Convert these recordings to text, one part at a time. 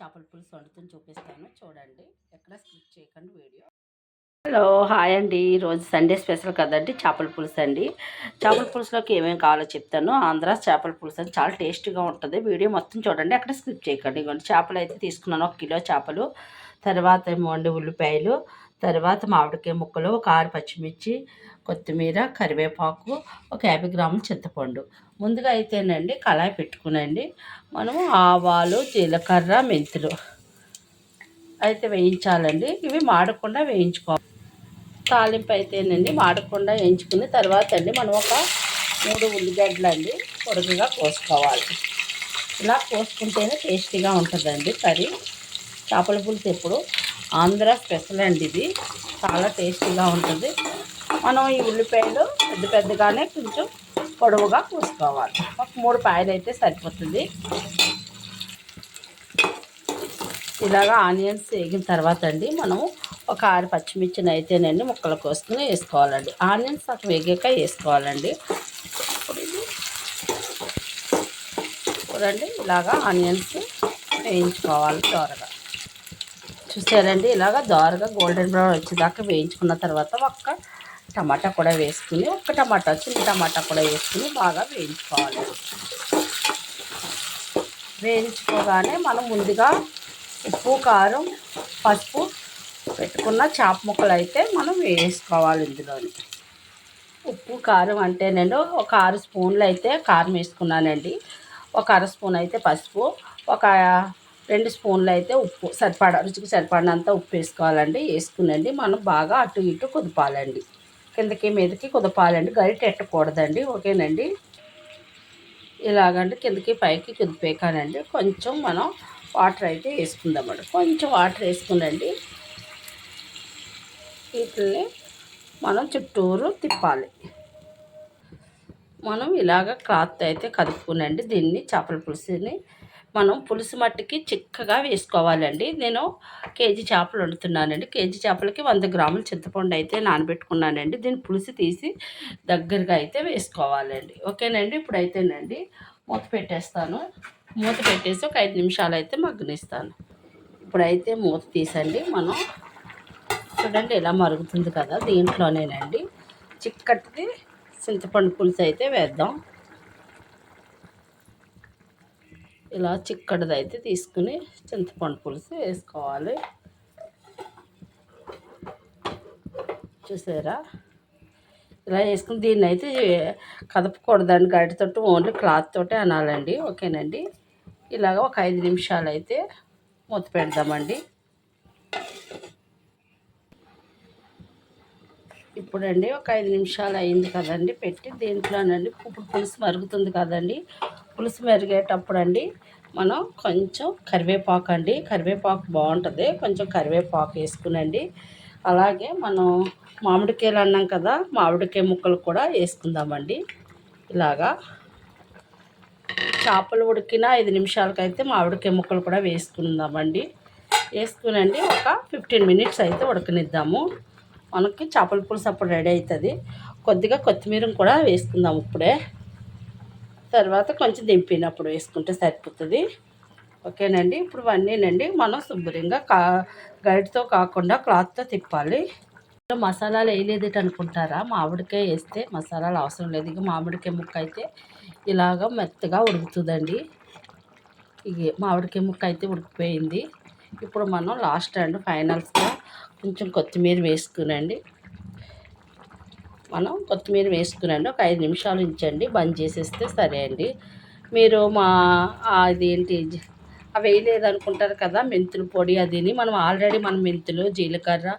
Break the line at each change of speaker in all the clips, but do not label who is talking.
చేపల పులుసు వండుతుంది చూపిస్తాను చూడండి. ఎక్కడ స్కిప్ చేయకండి వీడియో. హలో హాయ్ అండి. ఈరోజు సండే స్పెషల్ కదండి చేపల పులుసు అండి. చేపల పులుసులోకి ఏమేమి కావాలో చెప్తాను. ఆంధ్ర చేపల పులుసు అని చాలా టేస్టీగా ఉంటుంది. వీడియో మొత్తం చూడండి, ఎక్కడ స్కిప్ చేయకండి. ఇవ్వండి చేపలు అయితే తీసుకున్నాను, 1 కిలో చేపలు, తర్వాత ఏమో ఉల్లిపాయలు, తర్వాత మామిడికాయ ముక్కలు, ఒక 6 పచ్చిమిర్చి, కొత్తిమీర, కరివేపాకు, ఒక 50 గ్రాముల చింతపండు. ముందుగా అయితేనండి కళాయి పెట్టుకునండి మనము ఆవాలు, జీలకర్ర, మెంతులు అయితే వేయించాలండి. ఇవి మాడకుండా వేయించుకోవాలి. తాలింపు అయితేనండి మాడకుండా వేయించుకుని తర్వాత అండి మనం ఒక 3 ఉల్లిగడ్డలు అండి పొడుగుగా కోసుకోవాలి. ఇలా కోసుకుంటేనే టేస్టీగా ఉంటుందండి కర్రీ. చేపల పులుసు ఎప్పుడు ఆంధ్ర స్పెషల్ అండి, ఇది చాలా టేస్టీగా ఉంటుంది. మనం ఈ ఉల్లిపాయలు పెద్దగానే కొంచెం పొడవుగా కోసుకోవాలి. ఒక 3 పాయలు అయితే సరిపోతుంది. ఇలాగా ఆనియన్స్ వేగిన తర్వాత అండి మనం ఒక 6 పచ్చిమిర్చిని అయితేనండి ముక్కలు కోసుకుని వేసుకోవాలండి. ఆనియన్స్ సగం వేగాక వేసుకోవాలండి. చూడండి ఇలాగా ఆనియన్స్ వేయించుకోవాలి దోరగా. చూసారండి ఇలాగా దోరగా గోల్డెన్ బ్రౌన్ వచ్చేదాకా వేయించుకున్న తర్వాత ఒక్క టమాటా కూడా వేసుకుని, చిన్న టమాటా కూడా వేసుకుని బాగా వేయించుకోవాలి. వేయించుకోగానే మనం ముందుగా ఉప్పు, కారం, పసుపు పెట్టుకున్న చేప ముక్కలు అయితే మనం వేసుకోవాలి ఇందులోని. ఉప్పు కారం అంటేనండి ఒక 6 స్పూన్లు అయితే కారం వేసుకున్నానండి. ఒక 1/2 స్పూన్ అయితే పసుపు, ఒక 2 స్పూన్లు అయితే ఉప్పు, రుచికి సరిపడినంత ఉప్పు వేసుకోవాలండి. వేసుకునండి మనం బాగా అటు ఇటు కుదపాలండి. కిందకి మీదకి కుదపాలండి, గరిటె ఎట్టకూడదండి. ఓకేనండి. ఇలాగంటే కిందకి పైకి కుదిపేకానండి కొంచెం మనం వాటర్ అయితే వేసుకుందామండి. కొంచెం వాటర్ వేసుకునండి వీటిని మనం చుట్టూరు తిప్పాలి. మనం ఇలాగ క్లాత్ అయితే కదుపుకునండి. దీన్ని చేపల పులుసుని మనం పులుసు మట్టికి చిక్కగా వేసుకోవాలండి. నేను కేజీ చేపలు వండుతున్నానండి. కేజీ చేపలకి 100 గ్రాముల చింతపండు అయితే నానబెట్టుకున్నానండి. దీన్ని పులుసు తీసి దగ్గరగా అయితే వేసుకోవాలండి. ఓకేనండి. ఇప్పుడు అయితేనండి మూత పెట్టేస్తాను. మూత పెట్టేసి ఒక 5 నిమిషాలు అయితే మగ్గనిస్తాను. ఇప్పుడైతే మూత తీసండి మనం చూడండి ఇలా మరుగుతుంది కదా, దీంట్లోనేనండి చిక్కటిది చింతపండు పులుసు అయితే వేద్దాం. ఇలా చిక్కటిది అయితే తీసుకుని చింతపండు పులుసు వేసుకోవాలి. చూసారా ఇలా వేసుకుని దీన్ని అయితే కదపకూడదండి గరిటెతోటి, ఓన్లీ క్లాత్ తోటే అనాలండి. ఓకేనండి. ఇలాగ ఒక 5 నిమిషాలు అయితే మూత పెడదామండి. ఇప్పుడండి ఒక 5 నిమిషాలు అయింది కదండి పెట్టి, దీంట్లోనండి ఇప్పుడు పులుసు మరుగుతుంది కదండి. పులుసు మరిగేటప్పుడు అండి మనం కొంచెం కరివేపాకు అండి, కరివేపాకు బాగుంటుంది, కొంచెం కరివేపాకు వేసుకునండి. అలాగే మనం మామిడికాయలు అన్నాం కదా, మామిడికాయ ముక్కలు కూడా వేసుకుందామండి. ఇలాగా చేపలు ఉడికిన 5 నిమిషాలకైతే మామిడికాయ ముక్కలు కూడా వేసుకుందామండి. వేసుకునండి ఒక 15 మినిట్స్ అయితే ఉడకనిద్దాము. మనకి చేపల పులుసు అప్పుడు రెడీ అవుతుంది. కొద్దిగా కొత్తిమీర కూడా వేసుకుందాం ఇప్పుడే, తర్వాత కొంచెం దింపినప్పుడు వేసుకుంటే సరిపోతుంది. ఓకేనండి. ఇప్పుడు ఇవన్నీనండి మనం శుభ్రంగా గరిటతో కాకుండా క్లాత్తో తిప్పాలి. మసాలాలు వేయలేదు అనుకుంటారా? మామిడికాయ వేస్తే మసాలాలు అవసరం లేదు. ఇక మామిడికాయ ముక్క అయితే ఇలాగ మెత్తగా ఉడుకుతుందండి. ఇక మామిడికాయ ముక్క అయితే ఉడికిపోయింది. ఇప్పుడు మనం లాస్ట్ అండ్ ఫైనల్స్గా కొంచెం కొత్తిమీర వేసుకునండి. మనం కొత్తిమీర వేసుకునండి ఒక 5 నిమిషాలు ఉంచండి, బంద్ చేసేస్తే సరే అండి. మీరు అదేంటి అవి వేయలేదు అనుకుంటారు కదా, మెంతుల పొడి అదిని మనం ఆల్రెడీ మెంతులు, జీలకర్ర,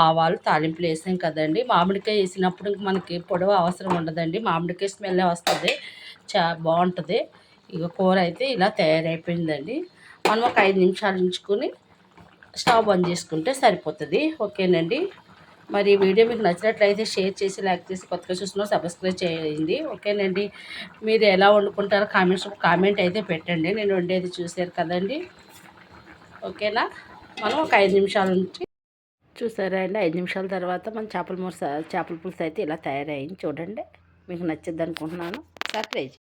ఆవాలు తాలింపులు వేసాం కదండి. మామిడికాయ వేసినప్పుడు మనకి పొడి అవసరం ఉండదండి, మామిడికాయ స్మెల్ వస్తుంది, బాగుంటుంది. ఇక కూర అయితే ఇలా తయారైపోయిందండి. మనం ఒక 5 నిమిషాలు ఉంచుకొని స్టవ్ బంద్ చేసుకుంటే సరిపోతుంది. ఓకేనండి. మరి వీడియో మీకు నచ్చినట్లయితే షేర్ చేసి, లైక్ చేసి, కొత్తగా చూసిన సబ్స్క్రైబ్ చేయండి. ఓకేనండి. మీరు ఎలా వండుకుంటారో కామెంట్ అయితే పెట్టండి. నేను వండేది చూసారు కదండి. ఓకేనా. మనం ఒక 5 నిమిషాల నుంచి చూసారా అండి. 5 నిమిషాల తర్వాత మన చేపల పులుసు అయితే ఇలా తయారైంది. చూడండి, మీకు నచ్చిద్ది అనుకుంటున్నాను. సబ్స్క్రైబ్